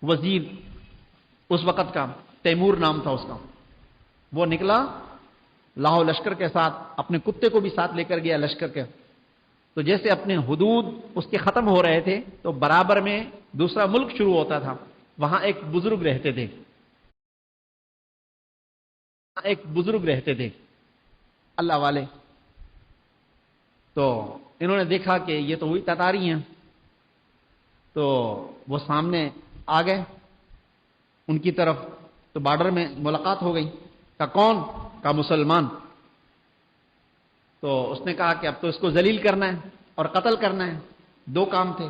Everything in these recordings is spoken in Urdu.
وزیر اس وقت کا، تیمور نام تھا اس کا، وہ نکلا لاہور لشکر کے ساتھ، اپنے کتے کو بھی ساتھ لے کر گیا لشکر کے. تو جیسے اپنے حدود اس کے ختم ہو رہے تھے تو برابر میں دوسرا ملک شروع ہوتا تھا. وہاں ایک بزرگ رہتے تھے اللہ والے. تو انہوں نے دیکھا کہ یہ تو وہی تاتاری ہیں، تو وہ سامنے آ گئے ان کی طرف. تو بارڈر میں ملاقات ہو گئی. کہا کون؟ کہا مسلمان. تو اس نے کہا کہ اب تو اس کو ذلیل کرنا ہے اور قتل کرنا ہے، دو کام تھے.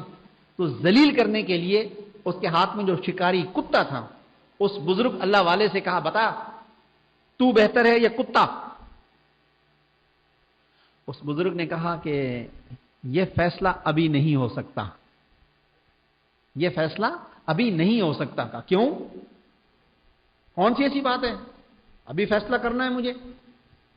تو ذلیل کرنے کے لیے اس کے ہاتھ میں جو شکاری کتا تھا، اس بزرگ اللہ والے سے کہا بتا تو بہتر ہے یا کتا؟ اس بزرگ نے کہا کہ یہ فیصلہ ابھی نہیں ہو سکتا، یہ فیصلہ ابھی نہیں ہو سکتا. کہا کیوں؟ کون سی ایسی بات ہے ابھی فیصلہ کرنا ہے مجھے؟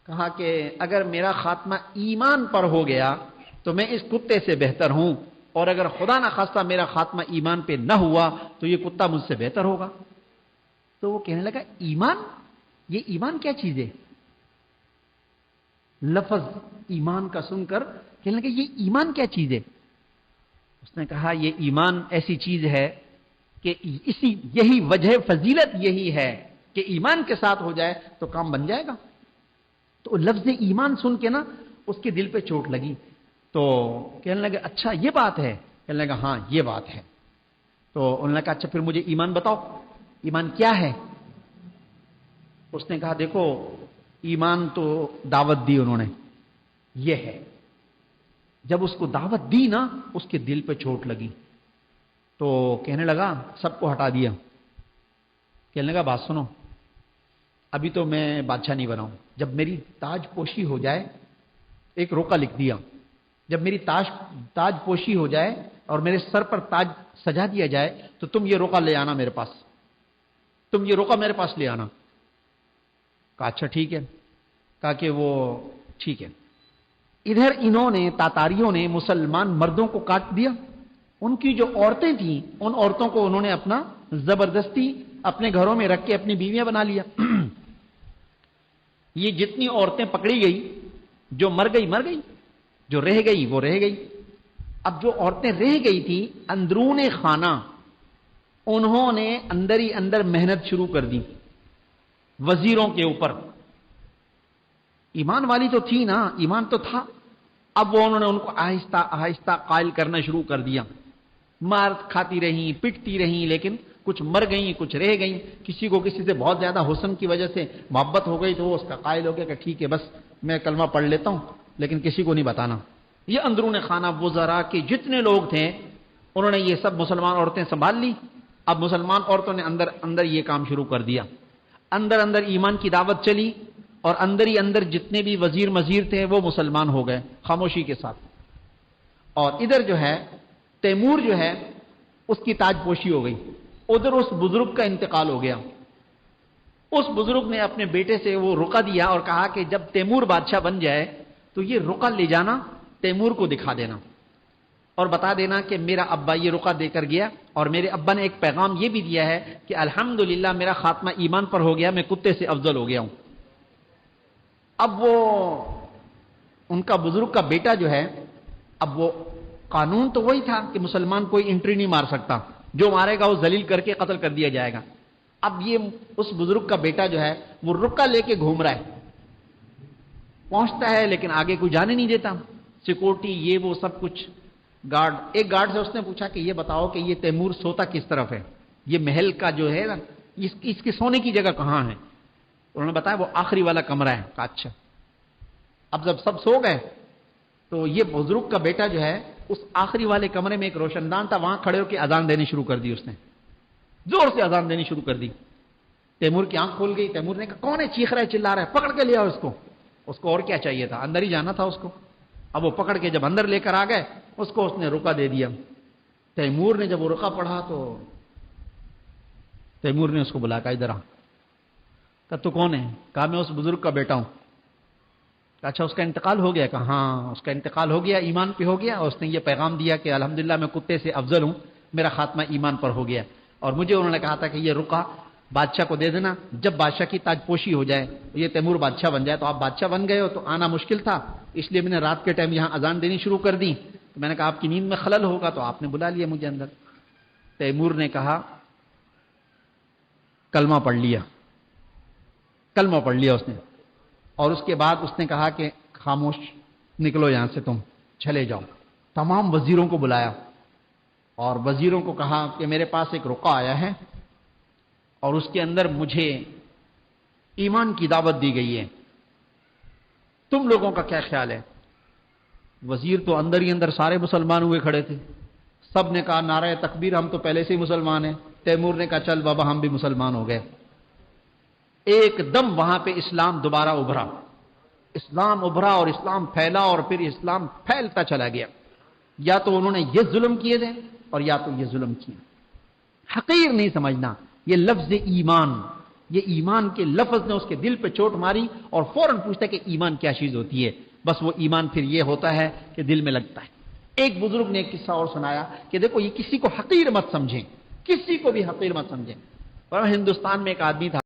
کہا کہ اگر میرا خاتمہ ایمان پر ہو گیا تو میں اس کتے سے بہتر ہوں، اور اگر خدا نہ خواستہ میرا خاتمہ ایمان پہ نہ ہوا تو یہ کتا مجھ سے بہتر ہوگا. تو وہ کہنے لگا ایمان؟ یہ ایمان کیا چیز ہے؟ لفظ ایمان کا سن کر کہنے لگا یہ ایمان کیا چیز ہے؟ اس نے کہا یہ ایمان ایسی چیز ہے کہ یہی وجہ فضیلت یہی ہے کہ ایمان کے ساتھ ہو جائے تو کام بن جائے گا. تو لفظ ایمان سن کے نا اس کے دل پہ چوٹ لگی. تو کہنے لگا اچھا یہ بات ہے؟ کہنے لگا ہاں یہ بات ہے. تو انہوں نے کہا اچھا پھر مجھے ایمان بتاؤ، ایمان کیا ہے؟ اس نے کہا دیکھو ایمان تو دعوت دی انہوں نے، یہ ہے. جب اس کو دعوت دی نا اس کے دل پہ چوٹ لگی. تو کہنے لگا سب کو ہٹا دیا. کہنے لگا بات سنو، ابھی تو میں بادشاہ نہیں بناؤں، جب میری تاج پوشی ہو جائے، ایک روکا لکھ دیا، جب میری تاج پوشی ہو جائے اور میرے سر پر تاج سجا دیا جائے تو تم یہ روکا لے آنا میرے پاس، تم یہ روکا میرے پاس لے آنا. کہا اچھا ٹھیک ہے. کہا کہ وہ ٹھیک ہے. ادھر انہوں نے تاتاریوں نے مسلمان مردوں کو کاٹ دیا، ان کی جو عورتیں تھیں ان عورتوں کو انہوں نے اپنا زبردستی اپنے گھروں میں رکھ کے اپنی بیویاں بنا لیا. یہ جتنی عورتیں پکڑی گئی، جو مر گئی، جو رہ گئی وہ رہ گئی. اب جو عورتیں رہ گئی تھیں اندرون خانہ انہوں نے اندر ہی اندر محنت شروع کر دی وزیروں کے اوپر. ایمان والی تو تھی نا، ایمان تو تھا. اب وہ انہوں نے ان کو آہستہ آہستہ قائل کرنا شروع کر دیا. مار کھاتی رہیں، پٹتی رہیں، لیکن کچھ مر گئیں، کچھ رہ گئیں. کسی کو کسی سے بہت زیادہ حسن کی وجہ سے محبت ہو گئی تو وہ اس کا قائل ہو گیا کہ ٹھیک ہے بس میں کلمہ پڑھ لیتا ہوں لیکن کسی کو نہیں بتانا. یہ اندرون خانہ وزراء کے جتنے لوگ تھے انہوں نے یہ سب مسلمان عورتیں سنبھال لی. اب مسلمان عورتوں نے اندر اندر یہ کام شروع کر دیا. اندر اندر ایمان کی دعوت چلی اور اندر ہی اندر جتنے بھی وزیر مزیر تھے وہ مسلمان ہو گئے خاموشی کے ساتھ. اور ادھر جو ہے تیمور جو ہے اس کی تاج پوشی ہو گئی. ادھر اس بزرگ کا انتقال ہو گیا. اس بزرگ نے اپنے بیٹے سے وہ رقعہ دیا اور کہا کہ جب تیمور بادشاہ بن جائے تو یہ رقعہ لے جانا، تیمور کو دکھا دینا اور بتا دینا کہ میرا ابا یہ رقعہ دے کر گیا اور میرے ابا نے ایک پیغام یہ بھی دیا ہے کہ الحمدللہ میرا خاتمہ ایمان پر ہو گیا، میں کتے سے افضل ہو گیا ہوں. اب وہ ان کا بزرگ کا بیٹا جو ہے، اب وہ قانون تو وہی تھا کہ مسلمان کوئی انٹری نہیں مار سکتا، جو مارے گا وہ ذلیل کر کے قتل کر دیا جائے گا. اب یہ اس بزرگ کا بیٹا جو ہے وہ رقعہ لے کے گھوم رہا ہے، پہنچتا ہے لیکن آگے کوئی جانے نہیں دیتا. سیکورٹی یہ وہ سب کچھ گارڈ. ایک گارڈ سے اس نے پوچھا کہ یہ بتاؤ کہ یہ تیمور سوتا کس طرف ہے، یہ محل کا جو ہے نا اس کے سونے کی جگہ کہاں ہے؟ انہوں نے بتایا وہ آخری والا کمرہ ہے. کہا اچھا. اب جب سب سو گئے تو یہ بزرگ کا بیٹا جو ہے اس آخری والے کمرے میں ایک روشن دان تھا، وہاں کھڑے ہو کے اذان دینی شروع کر دی. اس نے زور سے اذان دینی شروع کر دی. تیمور کی آنکھ کھول گئی. تیمور نے کہا کون ہے چیخ رہا ہے چلا رہا ہے؟ پکڑ کے لیا اس کو اور کیا چاہیے تھا، اندر ہی جانا تھا اس کو. اب وہ پکڑ کے جب اندر لے کر آ گئے اس کو اس نے رقعہ دے دیا. تیمور نے جب وہ رقعہ پڑھا تو تیمور نے اس کو بلا کر ادھر آ. کہا تو کون ہے؟ کہا میں اس بزرگ کا بیٹا ہوں. اچھا اس کا انتقال ہو گیا؟ کہا ہاں اس کا انتقال ہو گیا، ایمان پہ ہو گیا، اور اس نے یہ پیغام دیا کہ الحمدللہ میں کتے سے افضل ہوں، میرا خاتمہ ایمان پر ہو گیا. اور مجھے انہوں نے کہا تھا کہ یہ رقعہ بادشاہ کو دے دینا، جب بادشاہ کی تاج پوشی ہو جائے، یہ تیمور بادشاہ بن جائے، تو آپ بادشاہ بن گئے ہو تو آنا مشکل تھا، اس لیے میں نے رات کے ٹائم یہاں اذان دینی شروع کر دی۔ تو میں نے کہا آپ کی نیند میں خلل ہوگا، تو آپ نے بلا لیا مجھے اندر۔ تیمور نے کہا کلمہ پڑھ لیا، کلمہ پڑھ لیا اس نے، اور اس کے بعد اس نے کہا کہ خاموش، نکلو یہاں سے، تم چلے جاؤ۔ تمام وزیروں کو بلایا اور وزیروں کو کہا کہ میرے پاس ایک رقعہ آیا ہے اور اس کے اندر مجھے ایمان کی دعوت دی گئی ہے، تم لوگوں کا کیا خیال ہے؟ وزیر تو اندر ہی اندر سارے مسلمان ہوئے کھڑے تھے، سب نے کہا نعرہ تکبیر، ہم تو پہلے سے ہی مسلمان ہیں۔ تیمور نے کہا چل بابا ہم بھی مسلمان ہو گئے۔ ایک دم وہاں پہ اسلام دوبارہ ابھرا، اسلام ابھرا اور اسلام پھیلا، اور پھر اسلام پھیلتا چلا گیا۔ یا تو انہوں نے یہ ظلم کیے تھے اور یا تو یہ ظلم کیے۔ حقیر نہیں سمجھنا، یہ لفظ ایمان، یہ ایمان کے لفظ نے اس کے دل پہ چوٹ ماری اور فوراً پوچھتا ہے کہ ایمان کیا چیز ہوتی ہے؟ بس وہ ایمان پھر یہ ہوتا ہے کہ دل میں لگتا ہے۔ ایک بزرگ نے ایک قصہ اور سنایا کہ دیکھو یہ کسی کو حقیر مت سمجھیں، کسی کو بھی حقیر مت سمجھیں۔ پر ہندوستان میں ایک آدمی تھا